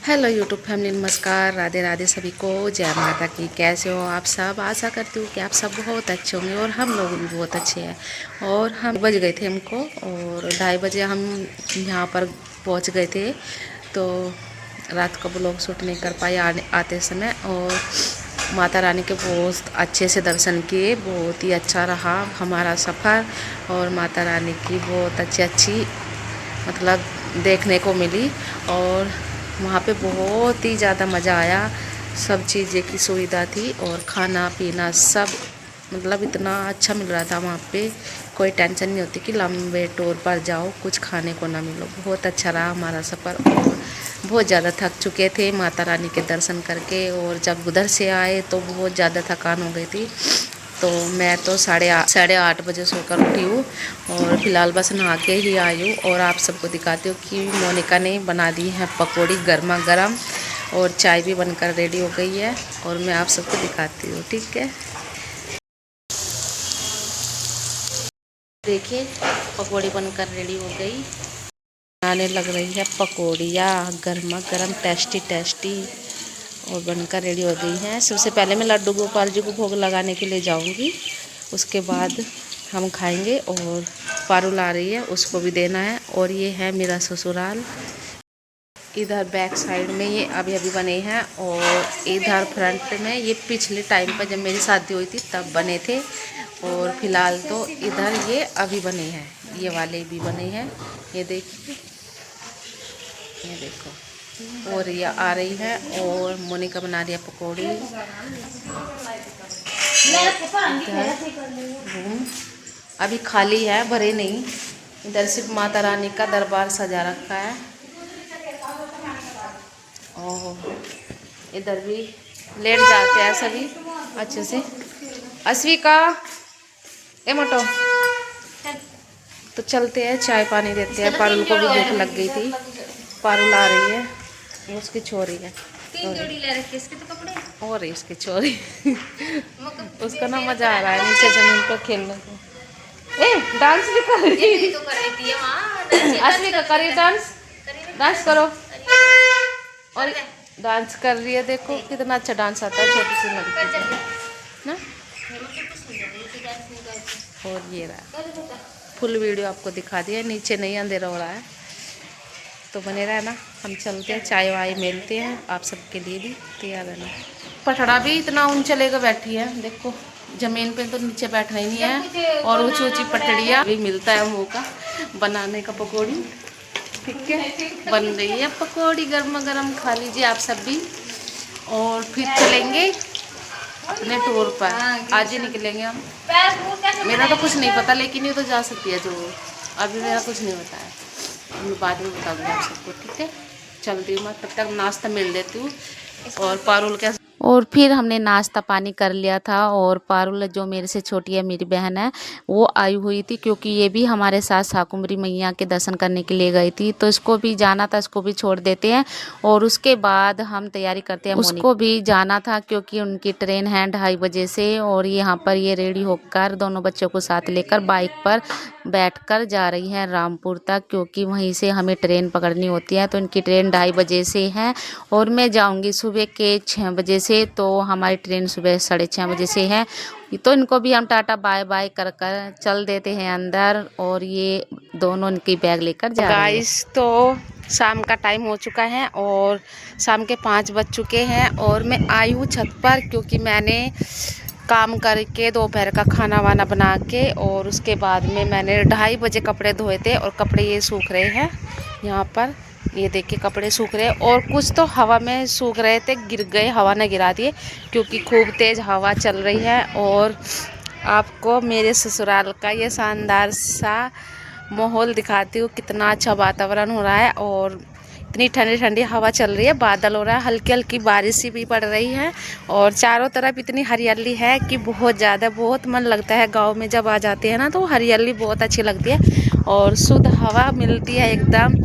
Hello YouTube family, नमस्कार, राधे राधे सभी को, जय माता की। कैसे हो आप सब? आशा करती हूँ कि आप सब बहुत अच्छे होंगे और हम लोग भी बहुत अच्छे हैं। और हम बज गए थे हमको, और 2:30 बजे हम यहाँ पर पहुँच गए थे। तो रात का ब्लॉग शूट नहीं कर पाए आते समय। और माता रानी के बहुत अच्छे से दर्शन किए, बहुत ही अच्छा रहा हमारा सफ़र। और माता रानी की बहुत अच्छी मतलब देखने को मिली। और वहाँ पे बहुत ही ज़्यादा मज़ा आया। सब चीज़ें की सुविधा थी और खाना पीना सब मतलब इतना अच्छा मिल रहा था वहाँ पे। कोई टेंशन नहीं होती कि लंबे टूर पर जाओ कुछ खाने को ना मिलो। बहुत अच्छा रहा हमारा सफ़र। और बहुत ज़्यादा थक चुके थे माता रानी के दर्शन करके, और जब उधर से आए तो बहुत ज़्यादा थकान हो गई थी। तो मैं तो साढ़े आठ बजे सोकर उठी हूँ, और फिलहाल बस नहा के ही आई हूँ। और आप सबको दिखाती हूँ कि मोनिका ने बना दी है पकौड़ी गर्मा गर्म, और चाय भी बनकर रेडी हो गई है। और मैं आप सबको दिखाती हूँ, ठीक है। देखिए, पकौड़ी बनकर रेडी हो गई। बनाने लग रही है पकौड़ियाँ गर्मा गर्म, टेस्टी टेस्टी, और बनकर रेडी हो गई हैं। सबसे पहले मैं लड्डू गोपाल जी को भोग लगाने के लिए जाऊंगी, उसके बाद हम खाएंगे। और पारुल आ रही है, उसको भी देना है। और ये है मेरा ससुराल। इधर बैक साइड में ये अभी अभी बने हैं, और इधर फ्रंट में ये पिछले टाइम पर जब मेरी शादी हुई थी तब बने थे। और फिलहाल तो इधर ये अभी बने हैं, ये वाले भी बने हैं। ये देखिए, ये देखो। और ये आ रही है, और मोनिका बना रही है पकौड़ी। रूम अभी खाली है, भरे नहीं। इधर सिर्फ माता रानी का दरबार सजा रखा है। और इधर भी लेट जाते हैं सभी अच्छे से। अस्विका, ए मोटो, तो चलते हैं, चाय पानी देते हैं। पारुल को भी भूख लग गई थी। पारुल आ रही है, उसकी छोरी है। 3 जोड़ी ले रखे इसके तो कपड़े, और इसकी छोरी उसका ना मजा आ रहा है नीचे जमीन पर खेलने को। ए डांस भी कर रही ये तो कर रही थी मां। असली का करी डांस, डांस करो। और डांस कर रही है, देखो कितना अच्छा डांस आता है छोटी सी लड़की को ना। और ये रहा, फुल वीडियो आपको दिखा दिया। नीचे नहीं, अंधेरा हो रहा है, तो बने रहना। हम चलते हैं, चाय वाय मिलते हैं, आप सबके लिए भी तैयार रहना। पटड़ा भी इतना ऊंचा लेकर बैठी है, देखो जमीन पे तो नीचे बैठना ही नहीं है। और ऊंची ऊंची पटड़ियाँ भी मिलता है मुँह का बनाने का पकौड़ी, ठीक है। बन रही है पकौड़ी गर्मा गर्म, खा लीजिए आप सब भी। और फिर चलेंगे अपने टूर पर, आज ही निकलेंगे हम। मेरा तो कुछ नहीं पता, लेकिन ये तो जा सकती है जो, अभी मेरा कुछ नहीं पता है। मैं बाद में बता दूँगी आप सबको, ठीक है। चलती हूँ मैं, तब तक नाश्ता मिल लेती हूँ। और पारुल क्या, और फिर हमने नाश्ता पानी कर लिया था। और पारुल जो मेरे से छोटी है, मेरी बहन है, वो आई हुई थी, क्योंकि ये भी हमारे साथ शाकुंभरी मैया के दर्शन करने के लिए गई थी। तो इसको भी जाना था, इसको भी छोड़ देते हैं। और उसके बाद हम तैयारी करते हैं। उसको भी जाना था क्योंकि उनकी ट्रेन है 2:30 बजे से। और यहाँ पर ये रेडी होकर दोनों बच्चों को साथ लेकर बाइक पर बैठकर जा रही हैं रामपुर तक, क्योंकि वहीं से हमें ट्रेन पकड़नी होती है। तो इनकी ट्रेन 2:30 बजे से है, और मैं जाऊंगी सुबह के 6 बजे से। तो हमारी ट्रेन सुबह 6:30 बजे से है। तो इनको भी हम टाटा बाय बाय कर कर चल देते हैं अंदर। और ये दोनों इनकी बैग लेकर जा रहे हैं। गाइस, तो शाम का टाइम हो चुका है, और शाम के 5 बज चुके हैं। और मैं आई हूँ छत पर, क्योंकि मैंने काम करके दोपहर का खाना वाना बना के, और उसके बाद में मैंने 2:30 बजे कपड़े धोए थे। और कपड़े ये सूख रहे हैं यहाँ पर, ये देखिए कपड़े सूख रहे हैं। और कुछ तो हवा में सूख रहे थे, गिर गए, हवा ने गिरा दिए, क्योंकि खूब तेज़ हवा चल रही है। और आपको मेरे ससुराल का ये शानदार सा माहौल दिखाती हूँ, कितना अच्छा वातावरण हो रहा है। और इतनी ठंडी ठंडी हवा चल रही है, बादल हो रहा है, हल्की हल्की बारिश भी पड़ रही है। और चारों तरफ इतनी हरियाली है कि बहुत ज़्यादा, बहुत मन लगता है। गांव में जब आ जाते हैं ना, तो हरियाली बहुत अच्छी लगती है, और शुद्ध हवा मिलती है एकदम।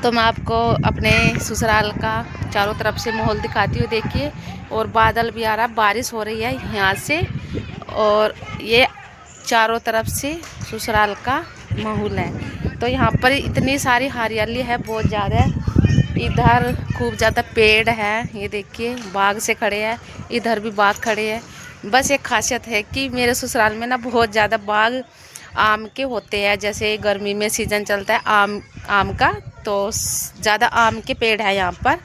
तो मैं आपको अपने ससुराल का चारों तरफ से माहौल दिखाती हूँ, देखिए। और बादल भी आ रहा, बारिश हो रही है यहाँ से। और ये चारों तरफ से ससुराल का माहौल है। तो यहाँ पर इतनी सारी हरियाली है, बहुत ज़्यादा। इधर खूब ज़्यादा पेड़ है, ये देखिए बाग से खड़े हैं, इधर भी बाग खड़े हैं। बस एक खासियत है कि मेरे ससुराल में ना बहुत ज़्यादा बाग आम के होते हैं। जैसे गर्मी में सीज़न चलता है आम का, तो ज़्यादा आम के पेड़ है यहाँ पर।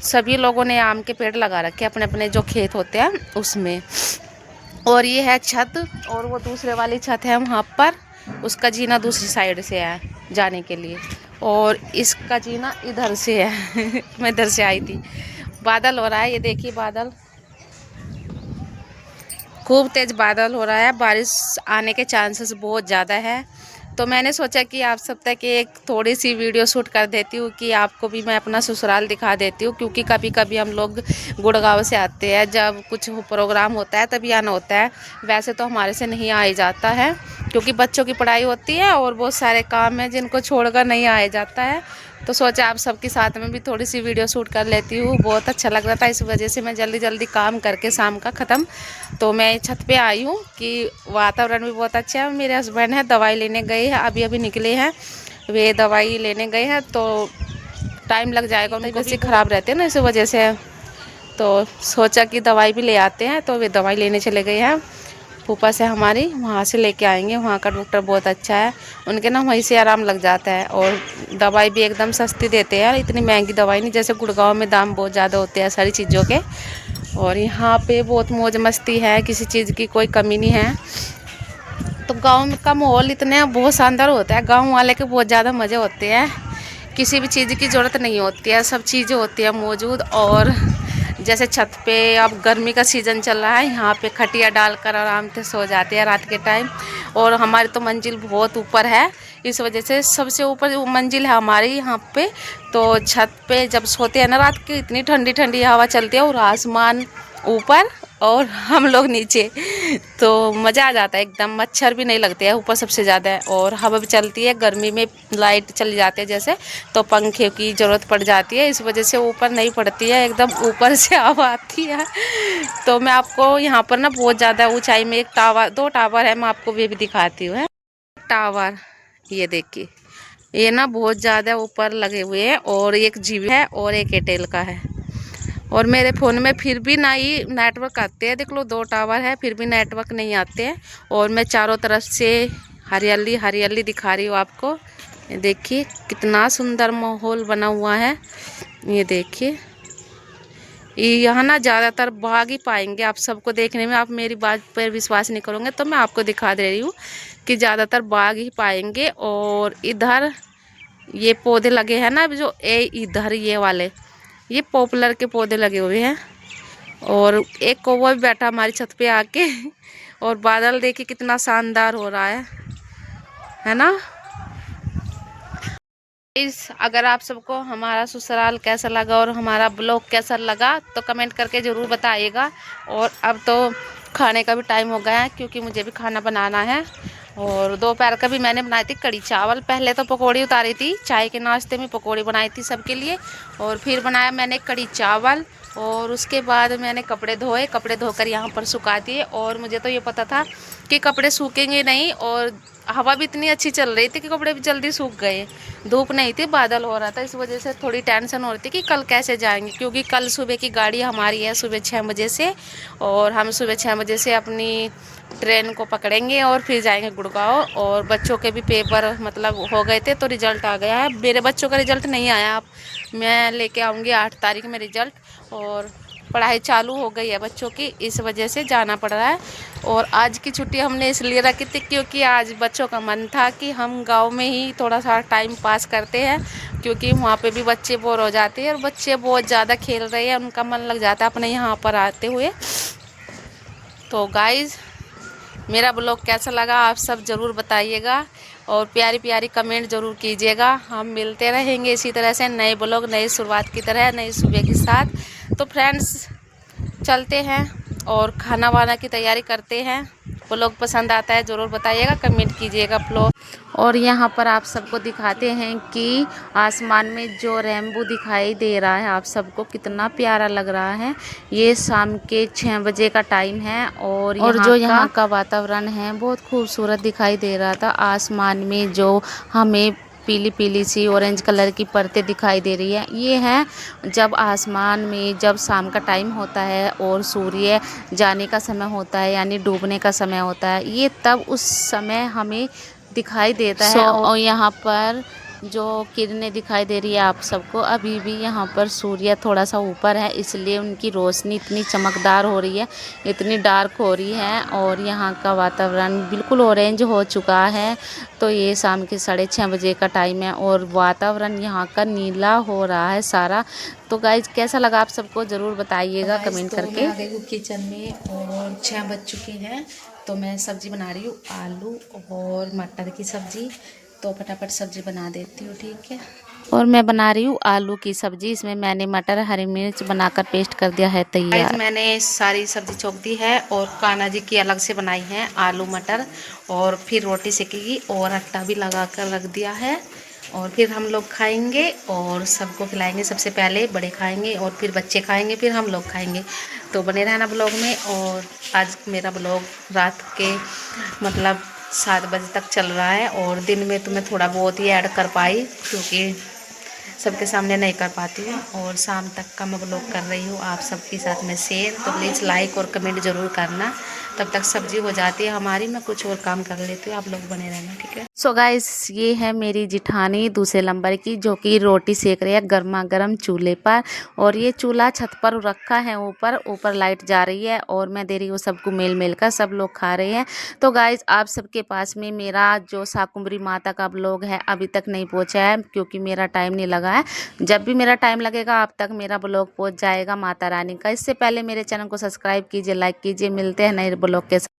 सभी लोगों ने आम के पेड़ लगा रखे अपने अपने जो खेत होते हैं उसमें। और ये है छत, और वो दूसरे वाली छत है वहाँ पर, उसका जीना दूसरी साइड से है जाने के लिए, और इसका जीना इधर से है मैं इधर से आई थी। बादल हो रहा है, ये देखिए बादल, खूब तेज बादल हो रहा है, बारिश आने के चांसेस बहुत ज़्यादा है। तो मैंने सोचा कि आप सब तक एक थोड़ी सी वीडियो शूट कर देती हूँ कि आपको भी मैं अपना ससुराल दिखा देती हूँ, क्योंकि कभी कभी हम लोग गुड़गांव से आते हैं, जब कुछ प्रोग्राम होता है तभी आना होता है। वैसे तो हमारे से नहीं आया जाता है, क्योंकि बच्चों की पढ़ाई होती है और बहुत सारे काम हैं जिनको छोड़कर नहीं आया जाता है। तो सोचा आप सबके साथ में भी थोड़ी सी वीडियो शूट कर लेती हूँ, बहुत अच्छा लग रहा था, इस वजह से मैं जल्दी जल्दी काम करके शाम का ख़त्म तो मैं छत पे आई हूँ कि वातावरण भी बहुत अच्छा है। मेरे हस्बैंड हैं दवाई लेने गए हैं, अभी अभी निकले हैं, वे दवाई लेने गए हैं, तो टाइम लग जाएगा, उनको भी ख़राब रहते हैं ना, इस वजह से तो सोचा कि दवाई भी ले आते हैं। तो वे दवाई लेने चले गए हैं, फूफा से हमारी, वहाँ से लेके आएंगे। वहाँ का डॉक्टर बहुत अच्छा है, उनके ना वहीं से आराम लग जाता है, और दवाई भी एकदम सस्ती देते हैं, इतनी महंगी दवाई नहीं, जैसे गुड़गांव में दाम बहुत ज़्यादा होते हैं सारी चीज़ों के। और यहाँ पे बहुत मौज मस्ती है, किसी चीज़ की कोई कमी नहीं है। तो गांव का माहौल इतना बहुत शानदार होता है, गांव वाले के बहुत ज़्यादा मज़े होते हैं, किसी भी चीज़ की ज़रूरत नहीं होती है, सब चीज़ें होती है मौजूद। और जैसे छत पे अब गर्मी का सीज़न चल रहा है, यहाँ पे खटिया डालकर आराम से सो जाते हैं रात के टाइम। और हमारी तो मंजिल बहुत ऊपर है, इस वजह से सबसे ऊपर मंजिल है हमारी यहाँ पे। तो छत पे जब सोते हैं ना रात की, इतनी ठंडी ठंडी हवा चलती है, और आसमान ऊपर और हम लोग नीचे, तो मज़ा आ जाता है एकदम। मच्छर भी नहीं लगते हैं ऊपर सबसे ज़्यादा, और हवा भी चलती है। गर्मी में लाइट चली जाती है जैसे, तो पंखे की ज़रूरत पड़ जाती है, इस वजह से ऊपर नहीं पड़ती है, एकदम ऊपर से हवा आती है। तो मैं आपको यहाँ पर ना बहुत ज़्यादा ऊंचाई में एक टावर, 2 टावर है, मैं आपको ये भी दिखाती हूँ। टावर ये देखिए, ये ना बहुत ज़्यादा ऊपर लगे हुए हैं, और एक जियो है और एक एयरटेल का है। और मेरे फ़ोन में फिर भी ना ही नेटवर्क आते हैं, देख लो 2 टावर है फिर भी नेटवर्क नहीं आते हैं। और मैं चारों तरफ से हरियाली हरियाली दिखा रही हूँ आपको, ये देखिए कितना सुंदर माहौल बना हुआ है। ये देखिए, यहाँ ना ज़्यादातर बाग ही पाएंगे आप सबको देखने में। आप मेरी बात पर विश्वास नहीं करोगे तो मैं आपको दिखा दे रही हूँ कि ज़्यादातर बाग ही पाएंगे। और इधर ये पौधे लगे हैं ना, जो इधर ये वाले, ये पॉपुलर के पौधे लगे हुए हैं। और एक कौवा भी बैठा हमारी छत पे आके। और बादल देखिए कितना शानदार हो रहा है ना। अगर आप सबको हमारा ससुराल कैसा लगा और हमारा ब्लॉग कैसा लगा तो कमेंट करके ज़रूर बताइएगा। और अब तो खाने का भी टाइम हो गया है, क्योंकि मुझे भी खाना बनाना है। और दोपहर का भी मैंने बनाई थी कड़ी चावल, पहले तो पकौड़ी उतारी थी, चाय के नाश्ते में पकौड़ी बनाई थी सबके लिए, और फिर बनाया मैंने कड़ी चावल। और उसके बाद मैंने कपड़े धोए, कपड़े धोकर यहाँ पर सुखा दिए। और मुझे तो ये पता था कि कपड़े सूखेंगे नहीं, और हवा भी इतनी अच्छी चल रही थी कि कपड़े भी जल्दी सूख गए। धूप नहीं थी, बादल हो रहा था, इस वजह से थोड़ी टेंशन हो रही थी कि कल कैसे जाएंगे, क्योंकि कल सुबह की गाड़ी हमारी है सुबह 6 बजे से, और हम सुबह 6 बजे से अपनी ट्रेन को पकड़ेंगे और फिर जाएंगे गुड़गांव। और बच्चों के भी पेपर मतलब हो गए थे, तो रिज़ल्ट आ गया है। मेरे बच्चों का रिज़ल्ट नहीं आया, अब मैं लेके आऊँगी 8 तारीख में रिज़ल्ट। और पढ़ाई चालू हो गई है बच्चों की, इस वजह से जाना पड़ रहा है। और आज की छुट्टी हमने इसलिए रखी थी क्योंकि आज बच्चों का मन था कि हम गांव में ही थोड़ा सा टाइम पास करते हैं, क्योंकि वहाँ पे भी बच्चे बोर हो जाते हैं, और बच्चे बहुत ज़्यादा खेल रहे हैं, उनका मन लग जाता है अपने यहाँ पर आते हुए। तो गाइज़, मेरा ब्लॉग कैसा लगा आप सब ज़रूर बताइएगा, और प्यारी प्यारी कमेंट ज़रूर कीजिएगा। हम मिलते रहेंगे इसी तरह से नए ब्लॉग, नई शुरुआत की तरह, नई सुबह के साथ। तो फ्रेंड्स चलते हैं और खाना वाना की तैयारी करते हैं। ब्लॉग पसंद आता है ज़रूर बताइएगा, कमेंट कीजिएगा ब्लॉग। और यहाँ पर आप सबको दिखाते हैं कि आसमान में जो रेनबो दिखाई दे रहा है आप सबको कितना प्यारा लग रहा है। ये शाम के 6 बजे का टाइम है, और जो यहाँ का वातावरण है बहुत खूबसूरत दिखाई दे रहा था। आसमान में जो हमें पीली पीली सी ऑरेंज कलर की परतें दिखाई दे रही है। ये है जब आसमान में जब शाम का टाइम होता है और सूर्य जाने का समय होता है यानी डूबने का समय होता है, ये तब उस समय हमें दिखाई देता है। और यहाँ पर जो किरणें दिखाई दे रही है आप सबको, अभी भी यहाँ पर सूर्य थोड़ा सा ऊपर है, इसलिए उनकी रोशनी इतनी चमकदार हो रही है, इतनी डार्क हो रही है। और यहाँ का वातावरण बिल्कुल ऑरेंज हो चुका है। तो ये शाम के 6:30 बजे का टाइम है और वातावरण यहाँ का नीला हो रहा है सारा। तो गाइज कैसा लगा आप सबको ज़रूर बताइएगा कमेंट करके। मैं आ गई हूँ किचन में और 6 बज चुके हैं। तो मैं सब्ज़ी बना रही हूँ आलू और मटर की सब्ज़ी। तो फटाफट सब्ज़ी बना देती हूँ, ठीक है। और मैं बना रही हूँ आलू की सब्ज़ी। इसमें मैंने मटर हरी मिर्च बनाकर पेस्ट कर दिया है तैयार। मैंने सारी सब्ज़ी चौक दी है और कान्हा जी की अलग से बनाई है आलू मटर, और फिर रोटी सेकेगी और आटा भी लगा कर रख दिया है। और फिर हम लोग खाएंगे और सबको खिलाएंगे। सबसे पहले बड़े खाएंगे और फिर बच्चे खाएंगे, फिर हम लोग खाएंगे। तो बने रहना ब्लॉग में। और आज मेरा ब्लॉग रात के मतलब 7 बजे तक चल रहा है, और दिन में तो मैं थोड़ा बहुत ही ऐड कर पाई क्योंकि सबके सामने नहीं कर पाती हूँ। और शाम तक का मैं ब्लॉग कर रही हूँ आप सबके साथ में शेयर। तो प्लीज़ लाइक और कमेंट ज़रूर करना। तब तक सब्जी हो जाती है हमारी, मैं कुछ और काम कर लेती हूँ। आप लोग बने रहना, ठीक है। सो गाइस ये है मेरी जिठानी दूसरे नंबर की, जो कि रोटी सेक रही है गर्मा गर्म चूल्हे पर। और ये चूल्हा छत पर रखा है, ऊपर लाइट जा रही है और मैं दे रही हूँ सबको मेल मेल का, सब लोग खा रहे हैं। तो गाइस आप सबके पास में मेरा जो शाकुंभरी माता का ब्लॉग है अभी तक नहीं पहुँचा है क्योंकि मेरा टाइम नहीं लगा है। जब भी मेरा टाइम लगेगा आप तक मेरा ब्लॉग पहुँच जाएगा माता रानी का। इससे पहले मेरे चैनल को सब्सक्राइब कीजिए, लाइक कीजिए। मिलते हैं नए ब्लॉग के साथ।